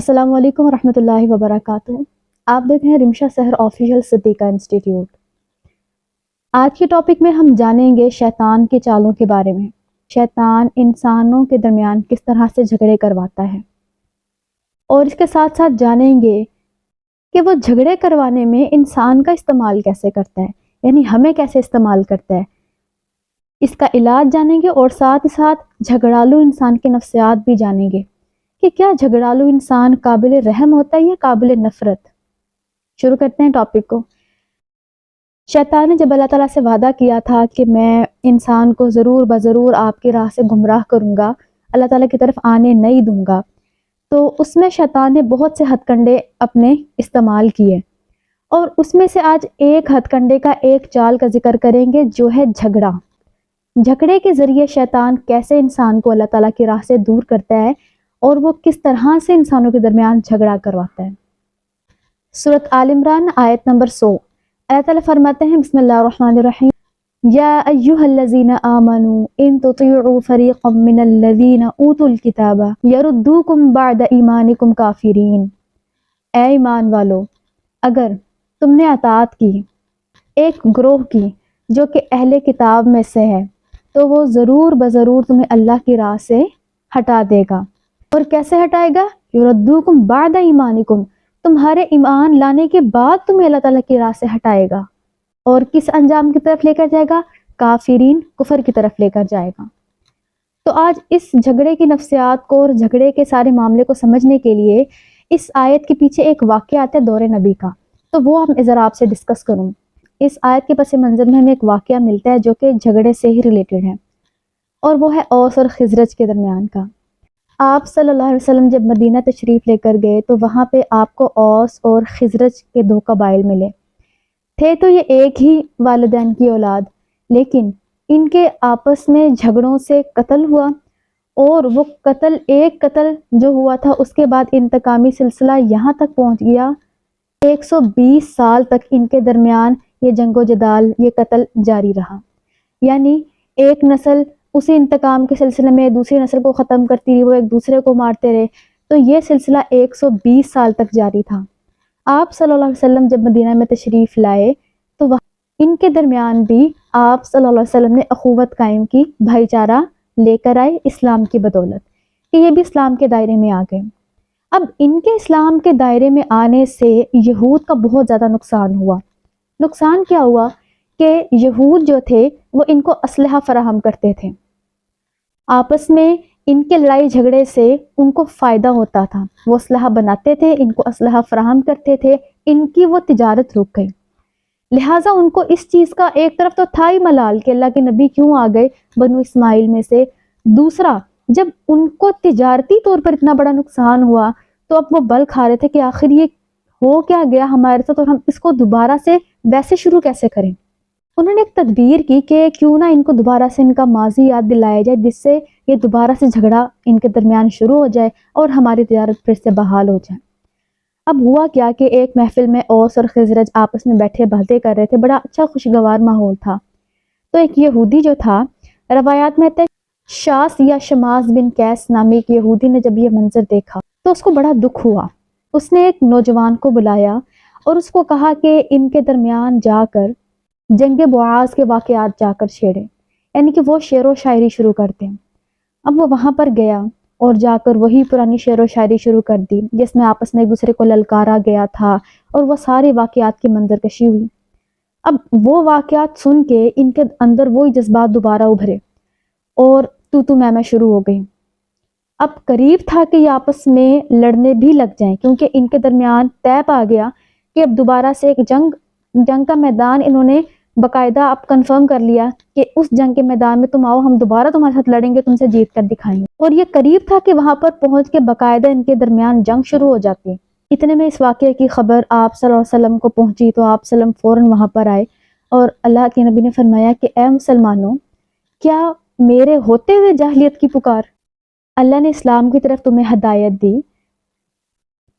السلام علیکم ورحمۃ اللہ وبرکاتہ۔ آپ دیکھ رہے ہیں رمشا سحر آفیشیل صدیقہ انسٹیٹیوٹ۔ آج کے ٹاپک میں ہم جانیں گے شیطان کے چالوں کے بارے میں۔ شیطان انسانوں کے درمیان کس طرح سے جھگڑے کرواتا ہے، اور اس کے ساتھ ساتھ جانیں گے کہ وہ جھگڑے کروانے میں انسان کا استعمال کیسے کرتا ہے، یعنی ہمیں کیسے استعمال کرتا ہے۔ اس کا علاج جانیں گے اور ساتھ ہی ساتھ جھگڑالو انسان کے نفسیات بھی جانیں گے کہ کیا جھگڑالو انسان قابل رحم ہوتا ہے یا قابل نفرت۔ شروع کرتے ہیں ٹاپک کو۔ شیطان نے جب اللہ تعالیٰ سے وعدہ کیا تھا کہ میں انسان کو ضرور بضرور آپ کی راہ سے گمراہ کروں گا، اللہ تعالیٰ کی طرف آنے نہیں دوں گا، تو اس میں شیطان نے بہت سے ہتھ کنڈے اپنے استعمال کیے، اور اس میں سے آج ایک ہتھ کنڈے کا ایک چال کا ذکر کریں گے جو ہے جھگڑا۔ جھگڑے کے ذریعے شیطان کیسے انسان کو اللہ تعالیٰ کی راہ سے دور کرتا ہے اور وہ کس طرح سے انسانوں کے درمیان جھگڑا کرواتا ہے۔ سورۃ آل عمران آیت نمبر 100، اللہ تعالیٰ فرماتے ہیں بسم اللہ الرحمن الرحیم، یا ایہا الذین آمنوا ان تطیعوا فریقا من الذین اوتوا الکتاب یردوکم بعد ایمانکم کافرین۔ اے ایمان والو، اگر تم نے اطاعت کی ایک گروہ کی جو کہ اہل کتاب میں سے ہے، تو وہ ضرور بضرور تمہیں اللہ کی راہ سے ہٹا دے گا۔ اور کیسے ہٹائے گا؟ یردوکم بعد ایمانکم، تمہارے ایمان لانے کے بعد تمہیں اللہ تعالیٰ کی راہ سے ہٹائے گا، اور کس انجام کی طرف لے کر جائے گا؟ کافرین، کفر کی طرف لے کر جائے گا۔ تو آج اس جھگڑے کی نفسیات کو اور جھگڑے کے سارے معاملے کو سمجھنے کے لیے اس آیت کے پیچھے ایک واقعہ آتا ہے دور نبی کا، تو وہ ہم ذرا آپ سے ڈسکس کروں۔ اس آیت کے پس منظر میں ہمیں ایک واقعہ ملتا ہے جو کہ جھگڑے سے ہی ریلیٹڈ ہے، اور وہ ہے اوس اور خزرج کے درمیان کا۔ آپ صلی اللہ علیہ وسلم جب مدینہ تشریف لے کر گئے تو وہاں پہ آپ کو اوس اور خزرج کے دو قبائل ملے تھے، تو یہ ایک ہی والدین کی اولاد، لیکن ان کے آپس میں جھگڑوں سے قتل ہوا، اور وہ ایک قتل جو ہوا تھا اس کے بعد انتقامی سلسلہ یہاں تک پہنچ گیا، 120 سال تک ان کے درمیان یہ جنگ و جدال، یہ قتل جاری رہا۔ یعنی ایک نسل اسی انتقام کے سلسلے میں دوسری نسل کو ختم کرتی رہی، وہ ایک دوسرے کو مارتے رہے، تو یہ سلسلہ 120 سال تک جاری تھا۔ آپ صلی اللہ علیہ وسلم جب مدینہ میں تشریف لائے تو وہاں ان کے درمیان بھی آپ صلی اللہ علیہ وسلم نے اخوت قائم کی، بھائی چارہ لے کر آئے اسلام کی بدولت، کہ یہ بھی اسلام کے دائرے میں آ گئے۔ اب ان کے اسلام کے دائرے میں آنے سے یہود کا بہت زیادہ نقصان ہوا۔ نقصان کیا ہوا کہ یہود جو تھے وہ ان کو اسلحہ فراہم کرتے تھے، آپس میں ان کے لڑائی جھگڑے سے ان کو فائدہ ہوتا تھا، وہ اسلحہ بناتے تھے، ان کو اسلحہ فراہم کرتے تھے، ان کی وہ تجارت رک گئی۔ لہٰذا ان کو اس چیز کا ایک طرف تو تھا ہی ملال کہ اللہ کے نبی کیوں آ گئے بنو اسماعیل میں سے، دوسرا جب ان کو تجارتی طور پر اتنا بڑا نقصان ہوا تو اب وہ بل کھا رہے تھے کہ آخر یہ ہو کیا گیا ہمارے ساتھ، اور ہم اس کو دوبارہ سے ویسے شروع کیسے کریں۔ انہوں نے ایک تدبیر کی کہ کیوں نہ ان کو دوبارہ سے ان کا ماضی یاد دلایا جائے، جس سے یہ دوبارہ سے جھگڑا ان کے درمیان شروع ہو جائے اور ہماری تجارت پھر سے بحال ہو جائے۔ اب ہوا کیا کہ ایک محفل میں اوس اور خزرج آپس میں بیٹھے باتیں کر رہے تھے، بڑا اچھا خوشگوار ماحول تھا۔ تو ایک یہودی جو تھا، روایات میں آتا ہے شاس یا شماس بن قیس نامی ایک یہودی نے جب یہ منظر دیکھا تو اس کو بڑا دکھ ہوا۔ اس نے ایک نوجوان کو بلایا اور اس کو کہا کہ ان کے درمیان جا کر جنگ بعاث کے واقعات جا کر چھیڑے، یعنی کہ وہ شعر و شاعری شروع کرتے ہیں۔ اب وہ وہاں پر گیا اور جا کر وہی پرانی شعر و شاعری شروع کر دی جس میں آپس میں ایک دوسرے کو للکارا گیا تھا، اور وہ سارے واقعات کی منظر کشی ہوئی۔ اب وہ واقعات سن کے ان کے اندر وہی جذبات دوبارہ ابھرے اور تو میں شروع ہو گئی۔ اب قریب تھا کہ یہ آپس میں لڑنے بھی لگ جائیں، کیونکہ ان کے درمیان طے پا گیا کہ اب دوبارہ سے ایک جنگ کا میدان انہوں نے باقاعدہ اب کنفرم کر لیا کہ اس جنگ کے میدان میں تم آؤ، ہم دوبارہ تمہارے ساتھ لڑیں گے، تم سے جیت کر دکھائیں گے۔ اور یہ قریب تھا کہ وہاں پر پہنچ کے باقاعدہ ان کے درمیان جنگ شروع ہو جاتی۔ اتنے میں اس واقعے کی خبر آپ صلی اللہ علیہ وسلم کو پہنچی تو آپ صلی اللہ علیہ وسلم فوراً وہاں پر آئے، اور اللہ کے نبی نے فرمایا کہ اے مسلمانوں، کیا میرے ہوتے ہوئے جاہلیت کی پکار؟ اللہ نے اسلام کی طرف تمہیں ہدایت دی،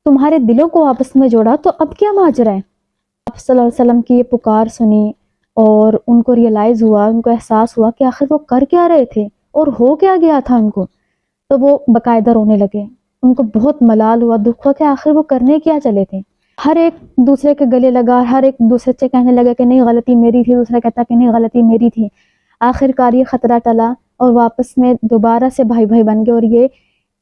تمہارے دلوں کو آپس میں جوڑا، تو اب کیا ماجرا ہے؟ آپ صلی اللہ علیہ وسلم کی یہ پکار سنی اور ان کو ریئلائز ہوا، ان کو احساس ہوا کہ آخر وہ کر کیا رہے تھے اور ہو کیا گیا تھا ان کو، تو وہ باقاعدہ رونے لگے ان کو بہت ملال ہوا، دکھ ہوا کہ آخر وہ کرنے کیا چلے تھے۔ ہر ایک دوسرے کے گلے لگا، ہر ایک دوسرے سے کہنے لگا کہ نہیں غلطی میری تھی، دوسرا کہتا کہ نہیں غلطی میری تھی۔ آخر کار یہ خطرہ ٹلا اور واپس میں دوبارہ سے بھائی بھائی بن گئے، اور یہ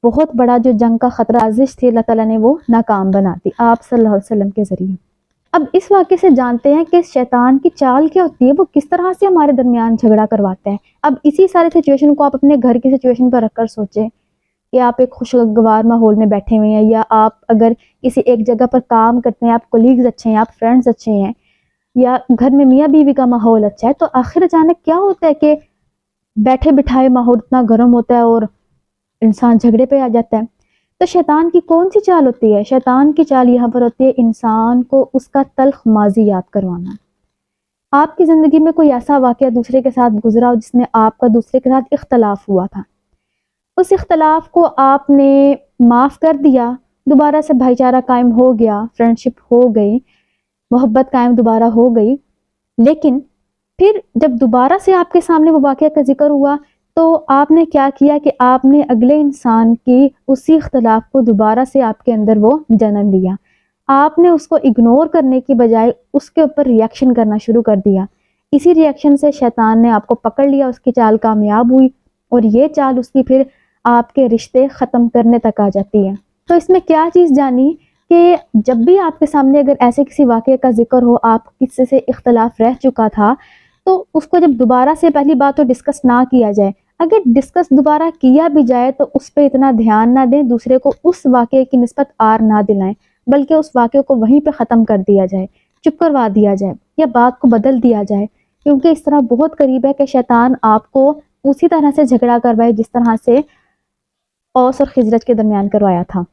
بہت بڑا جو جنگ کا خطرہ سازش تھی اللہ تعالیٰ نے وہ ناکام بنا دی آپ صلی اللہ علیہ وسلم کے ذریعے۔ اب اس واقعے سے جانتے ہیں کہ شیطان کی چال کیا ہوتی ہے، وہ کس طرح سے ہمارے درمیان جھگڑا کرواتا ہے۔ اب اسی سارے سچویشن کو آپ اپنے گھر کی سچویشن پر رکھ کر سوچیں کہ آپ ایک خوشگوار ماحول میں بیٹھے ہوئے ہیں، یا آپ اگر کسی ایک جگہ پر کام کرتے ہیں، آپ کولیگز اچھے ہیں، آپ فرینڈز اچھے ہیں، یا گھر میں میاں بیوی کا ماحول اچھا ہے، تو آخر اچانک کیا ہوتا ہے کہ بیٹھے بٹھائے ماحول اتنا گرم ہوتا ہے اور انسان جھگڑے پہ آ جاتا ہے۔ تو شیطان کی کون سی چال ہوتی ہے؟ شیطان کی چال یہاں پر ہوتی ہے انسان کو اس کا تلخ ماضی یاد کروانا۔ آپ کی زندگی میں کوئی ایسا واقعہ دوسرے کے ساتھ گزرا ہو جس میں آپ کا دوسرے کے ساتھ اختلاف ہوا تھا، اس اختلاف کو آپ نے معاف کر دیا، دوبارہ سے بھائی چارہ قائم ہو گیا، فرینڈشپ ہو گئی، محبت قائم دوبارہ ہو گئی، لیکن پھر جب دوبارہ سے آپ کے سامنے وہ واقعہ کا ذکر ہوا تو آپ نے کیا کیا کہ آپ نے اگلے انسان کی اسی اختلاف کو دوبارہ سے آپ کے اندر وہ جنم لیا۔ آپ نے اس کو اگنور کرنے کی بجائے اس کے اوپر ریئیکشن کرنا شروع کر دیا۔ اسی ریئیکشن سے شیطان نے آپ کو پکڑ لیا، اس کی چال کامیاب ہوئی، اور یہ چال اس کی پھر آپ کے رشتے ختم کرنے تک آ جاتی ہے۔ تو اس میں کیا چیز جانی کہ جب بھی آپ کے سامنے اگر ایسے کسی واقعے کا ذکر ہو، آپ کسی سے اختلاف رہ چکا تھا، تو اس کو جب دوبارہ سے پہلی بات تو ڈسکس نہ کیا جائے، اگر ڈسکس دوبارہ کیا بھی جائے تو اس پہ اتنا دھیان نہ دیں، دوسرے کو اس واقعے کی نسبت آر نہ دلائیں، بلکہ اس واقعے کو وہیں پہ ختم کر دیا جائے، چپ کروا دیا جائے، یا بات کو بدل دیا جائے، کیونکہ اس طرح بہت قریب ہے کہ شیطان آپ کو اسی طرح سے جھگڑا کروائے جس طرح سے اوس اور خزرج کے درمیان کروایا تھا۔